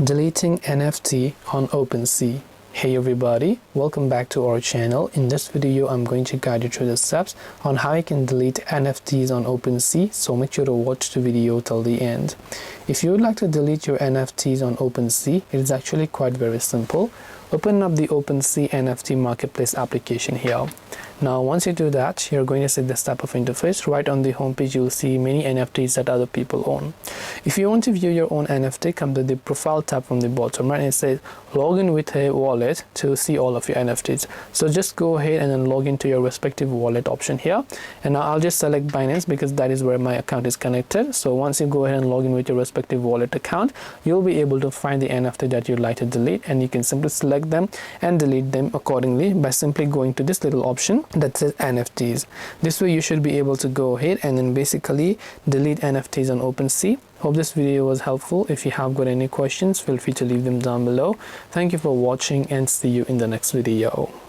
Deleting NFT on OpenSea. Hey everybody, welcome back to our channel. In this video I'm going to guide you through the steps on how you can delete NFTs on OpenSea, so make sure to watch the video till the end. If you would like to delete your NFTs on OpenSea, it is actually quite very simple. Open up the OpenSea NFT marketplace application here. Now once you do that, you're going to see this type of interface. Right on the homepage you'll see many NFTs that other people own. If you want to view your own NFT, come to the profile tab from the bottom right, and it says log in with a wallet to see all of your NFTs. So just go ahead and then log into your respective wallet option here, and now I'll just select Binance because that is where my account is connected. So once you go ahead and log in with your respective wallet account, you'll be able to find the NFT that you'd like to delete, and you can simply select them and delete them accordingly by simply going to this little option that says NFTs. This way you should be able to go ahead and then basically delete NFTs on OpenSea. Hope this video was helpful. If you have got any questions, feel free to leave them down below. Thank you for watching and see you in the next video.